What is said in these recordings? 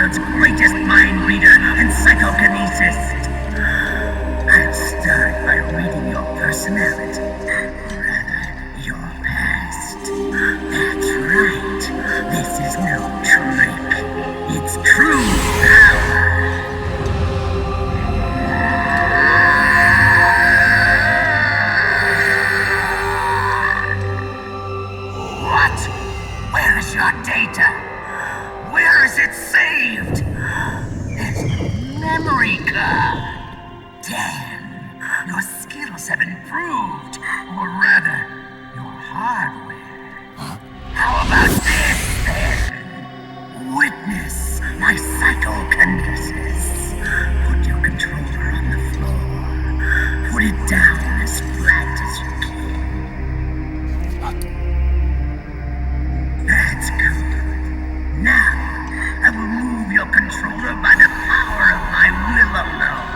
world's greatest mind reader and psychokinetist. I'll start by reading your personality, or rather, your past. That's right. This is no trick. It's true power. What? Where is your data? Where is it saved? There's no memory card. Damn, your skills have improved, or rather, your hardware. How about this, then? Witness my psychokinesis. Put your controller on the floor. Put it down as flat as you can. That's good. Now, I will move your controller by the power of my will alone.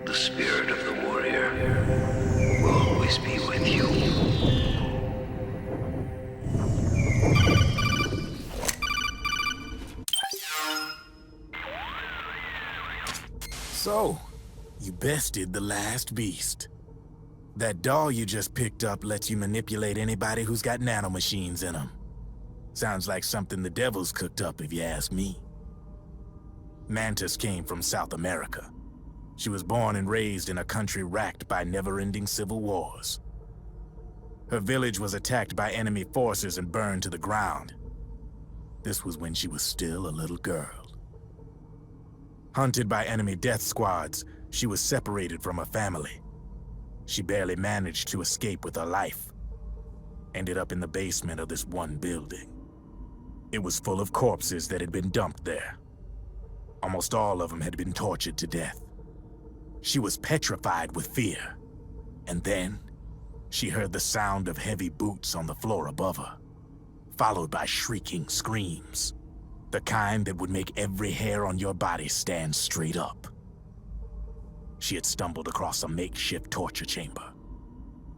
The spirit of the warrior will always be with you. So, you bested the last beast. That doll you just picked up lets you manipulate anybody who's got nanomachines in them. Sounds like something the devil's cooked up, if you ask me. Mantis came from South America. She was born and raised in a country racked by never-ending civil wars. Her village was attacked by enemy forces and burned to the ground. This was when she was still a little girl. Hunted by enemy death squads, she was separated from her family. She barely managed to escape with her life. Ended up in the basement of this one building. It was full of corpses that had been dumped there. Almost all of them had been tortured to death. She was petrified with fear. And then, she heard the sound of heavy boots on the floor above her, followed by shrieking screams. The kind that would make every hair on your body stand straight up. She had stumbled across a makeshift torture chamber.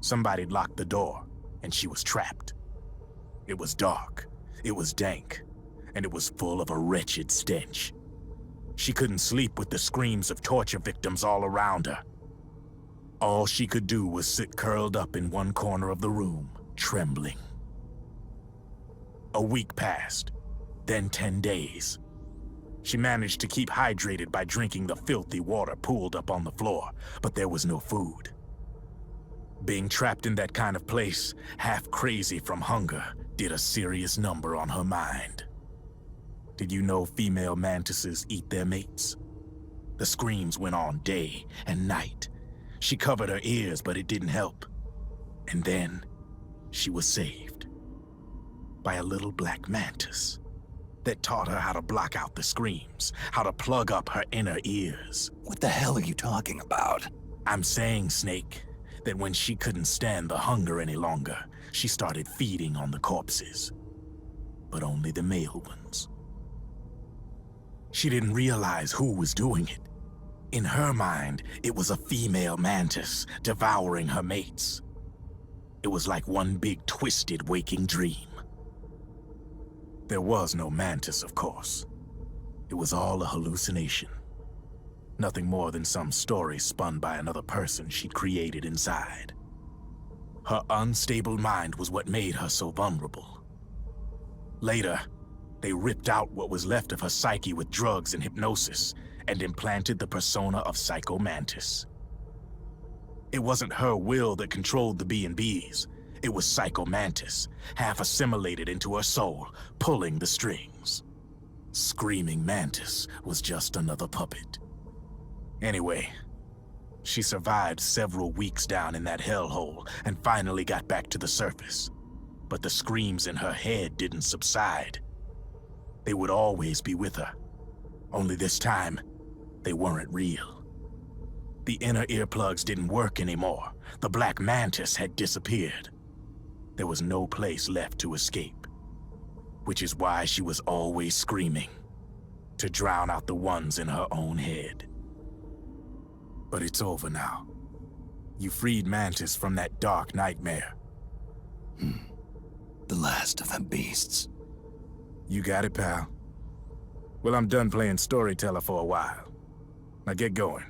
Somebody'd locked the door, and she was trapped. It was dark, it was dank, and it was full of a wretched stench. She couldn't sleep with the screams of torture victims all around her. All she could do was sit curled up in one corner of the room, trembling. A week passed, then 10 days. She managed to keep hydrated by drinking the filthy water pooled up on the floor, but there was no food. Being trapped in that kind of place, half crazy from hunger, did a serious number on her mind. Did you know female mantises eat their mates? The screams went on day and night. She covered her ears, but it didn't help. And then, she was saved by a little black mantis that taught her how to block out the screams, how to plug up her inner ears. What the hell are you talking about? I'm saying, Snake, that when she couldn't stand the hunger any longer, she started feeding on the corpses. But only the male ones. She didn't realize who was doing it. In her mind, it was a female mantis devouring her mates. It was like one big twisted waking dream. There was no mantis, of course. It was all a hallucination. Nothing more than some story spun by another person she'd created inside. Her unstable mind was what made her so vulnerable. Later, they ripped out what was left of her psyche with drugs and hypnosis and implanted the persona of Psycho Mantis. It wasn't her will that controlled the B&Bs. It was Psycho Mantis, half assimilated into her soul, pulling the strings. Screaming Mantis was just another puppet. Anyway, she survived several weeks down in that hellhole and finally got back to the surface. But the screams in her head didn't subside. They would always be with her. Only this time, they weren't real. The inner earplugs didn't work anymore. The black Mantis had disappeared. There was no place left to escape. Which is why she was always screaming, to drown out the ones in her own head. But it's over now. You freed Mantis from that dark nightmare. The last of them beasts. You got it, pal. Well, I'm done playing storyteller for a while. Now get going.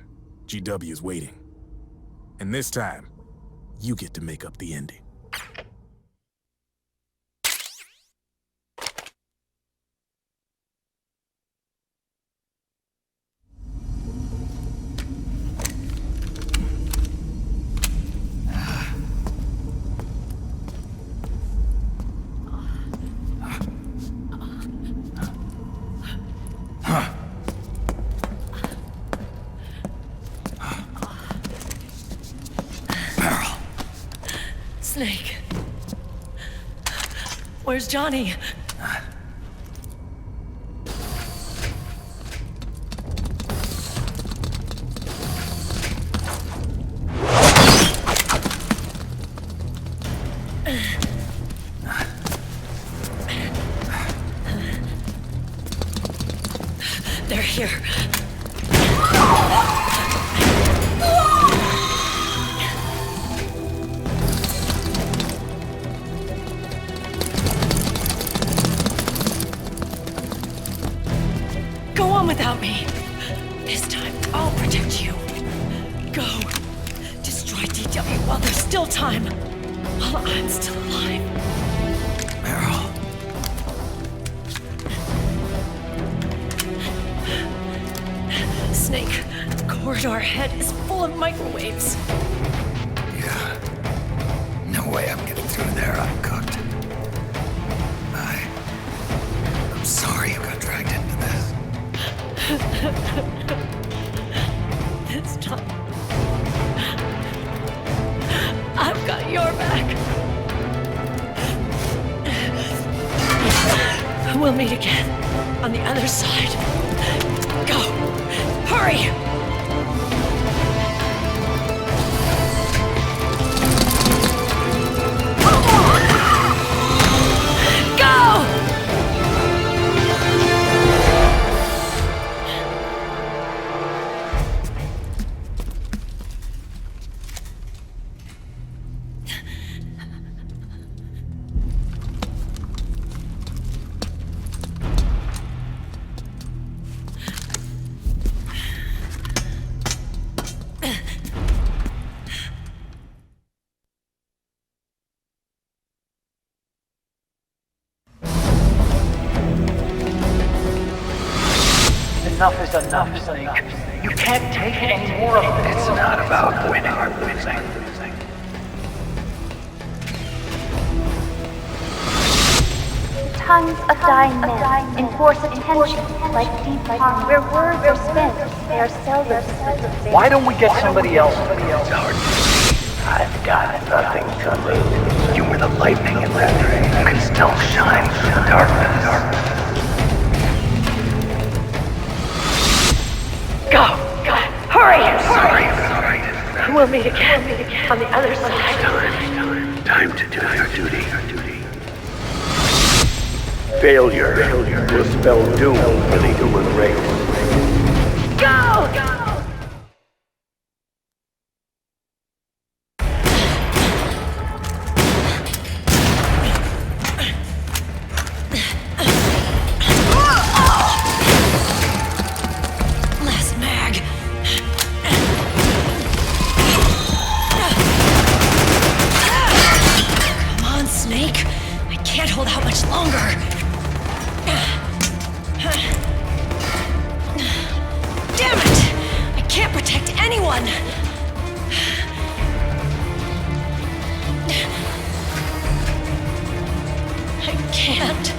GW's waiting. And this time, you get to make up the ending. Snake. Where's Johnny? They're here. Go on without me. This time, I'll protect you. Go. Destroy DW while there's still time. While I'm still alive. Merrill. Snake, the corridor ahead is full of microwaves. Yeah. No way I'm getting through there uncooked. I'm sorry you got dragged into this. This time, I've got your back. We'll meet again on the other side. Go! Hurry! Go! Enough is enough, Snake. You can't take any more of this. It's not about winning or losing. Tongues of dying men enforce attention like deep pond. Where words are spent, they are seldom spent. Why don't we get somebody else? I've got nothing to lose. You were the lightning in that ray. You can still shine through the darkness. Go! Hurry! Sorry. We'll meet again on the other side. Time to do your duty. Failure will spell doom for the human race. Go! Last mag. Come on, Snake. I can't hold out much longer. Damn it! I can't protect anyone! I can't.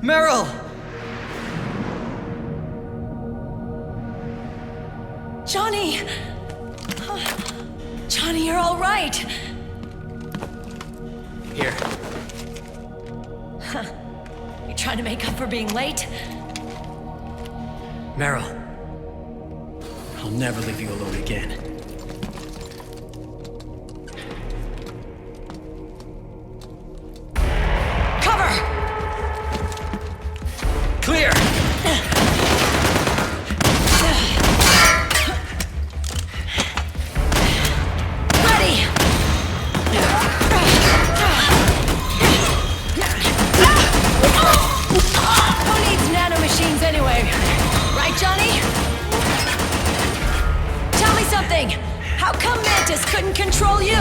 Merrill! Johnny! Johnny, you're all right. Here. You trying to make up for being late? Merrill. I'll never leave you alone again. Cover! Clear! Ready! Who needs nanomachines anyway? Right, Johnny? Tell me something! How come Mantis couldn't control you?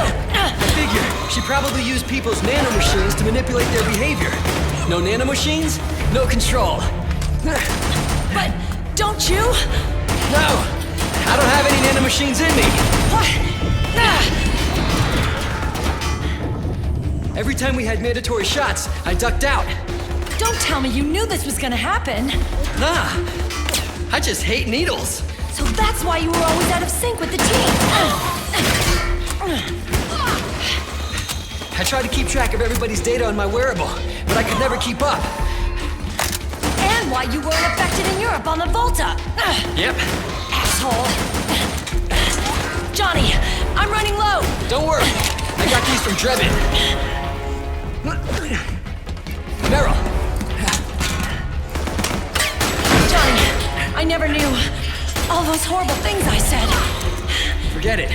Figure. She probably used people's nanomachines to manipulate their behavior. No nanomachines, no control. But don't you? No! I don't have any nanomachines in me! What? Every time we had mandatory shots, I ducked out. Don't tell me you knew this was gonna happen. Nah, I just hate needles. So that's why you were always out of sync with the team. I tried to keep track of everybody's data on my wearable, but I could never keep up. And why you weren't affected in Europe on the Volta. Yep. Asshole. Johnny, I'm running low. Don't worry, I got these from Drebin. Merrill. Johnny, I never knew all those horrible things I said. Forget it.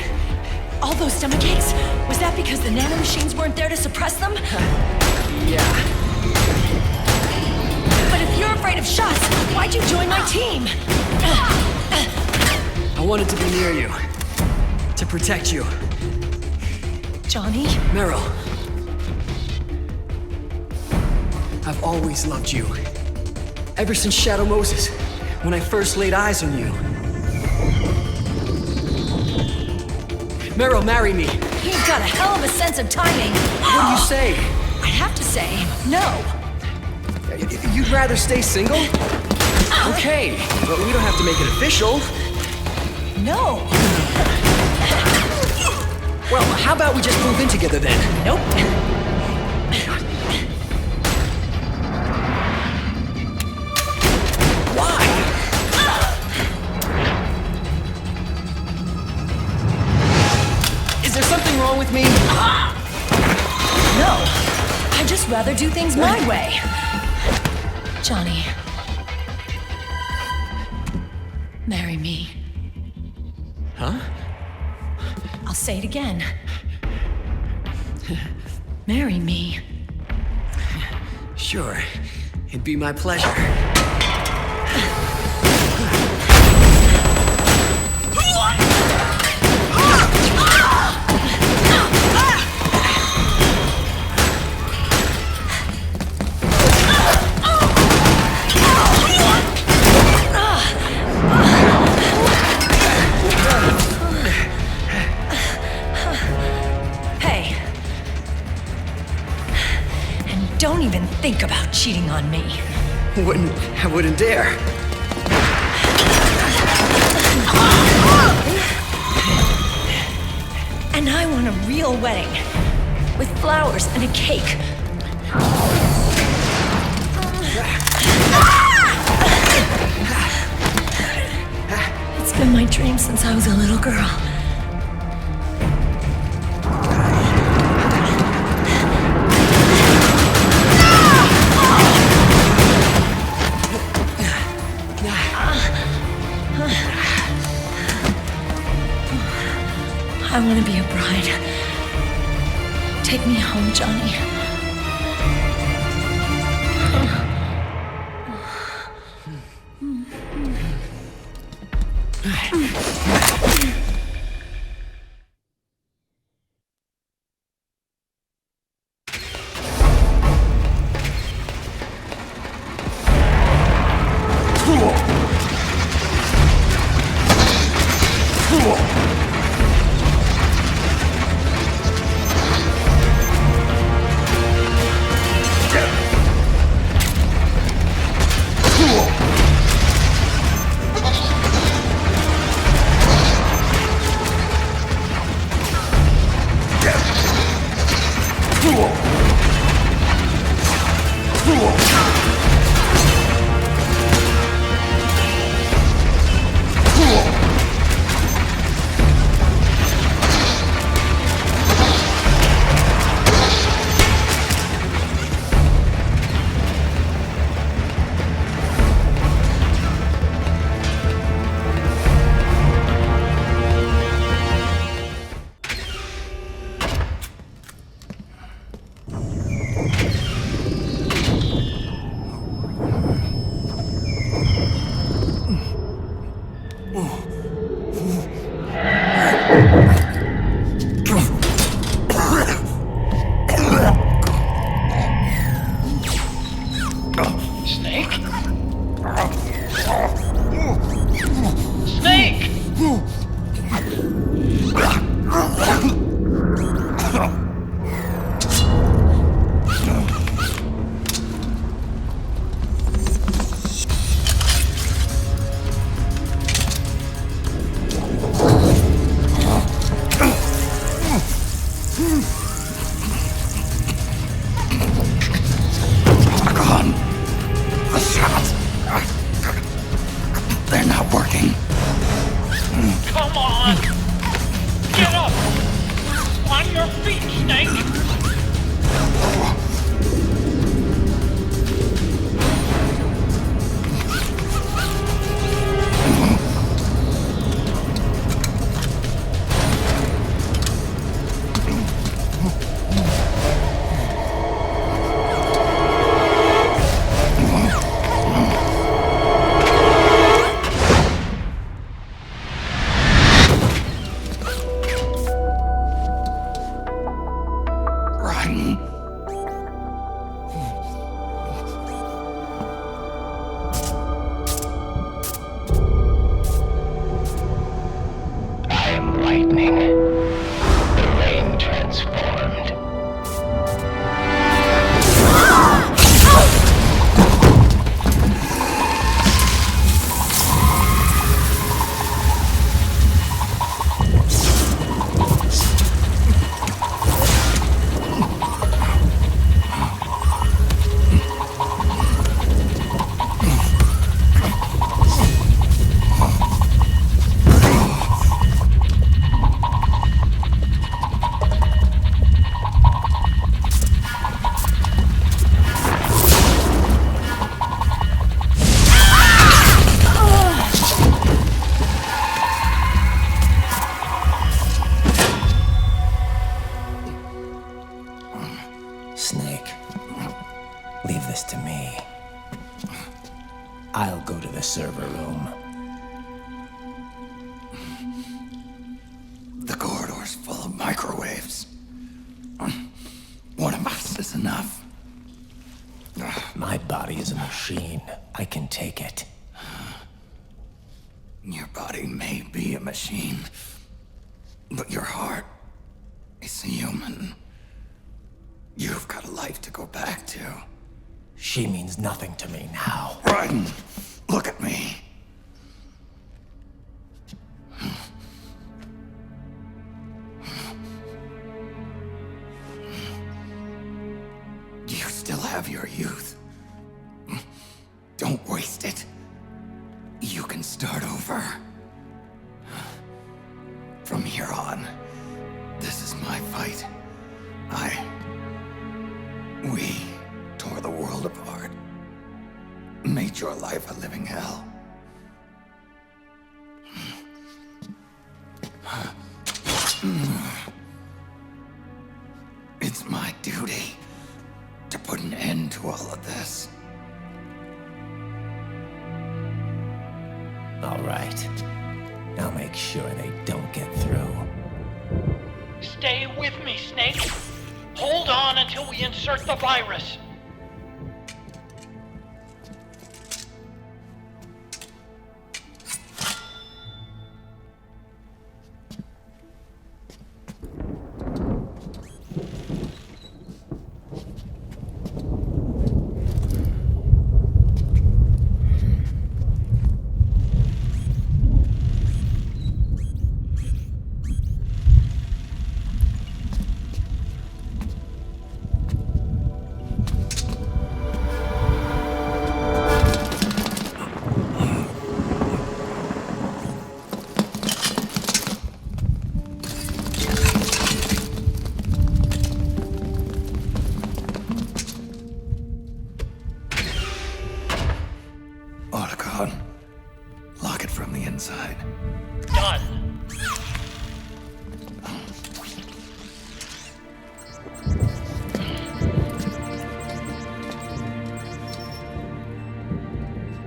All those stomach aches? Was that because the nanomachines weren't there to suppress them? Yeah. But if you're afraid of shots, why'd you join my team? I wanted to be near you. To protect you. Johnny? Merrill. I've always loved you. Ever since Shadow Moses, when I first laid eyes on you. Merrill, marry me. You've got a hell of a sense of timing. What do you say? I have to say, no. You'd rather stay single? Okay, but we don't have to make it official. No. Well, how about we just move in together then? Nope. Why? Is there something wrong with me? No. I'd just rather do things my way. Johnny. Marry me. Huh? I'll say it again. Marry me. Sure. It'd be my pleasure. Hey. And don't even think about cheating on me. I wouldn't dare. And I want a real wedding. With flowers and a cake. It's been my dream since I was a little girl. I want to be a bride. Take me home, Johnny. Gone. The shots. They're not working. Come on! Get up! On your feet, Snake! Snake, leave this to me. I'll go to the server room. The corridor's full of microwaves. One of us is enough. My body is a machine. I can take it. Your body may be a machine, but your heart is human. You've got a life to go back to. She means nothing to me now. Raiden, look at me. You still have your youth. Don't waste it. You can start over. From here on, this is my fight. We tore the world apart. Made your life a living hell. It's my duty to put an end to all of this. All right. I'll make sure they don't get through. Stay with me, Snake. Hold on until we insert the virus. Lock it from the inside. Done.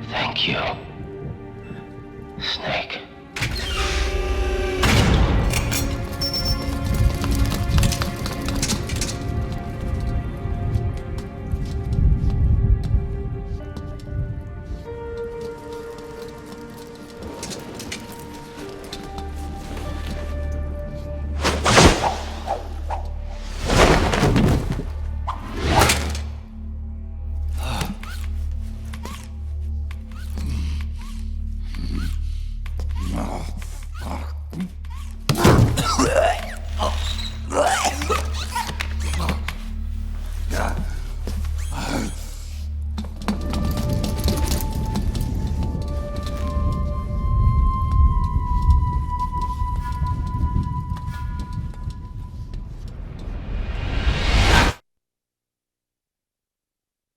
Thank you.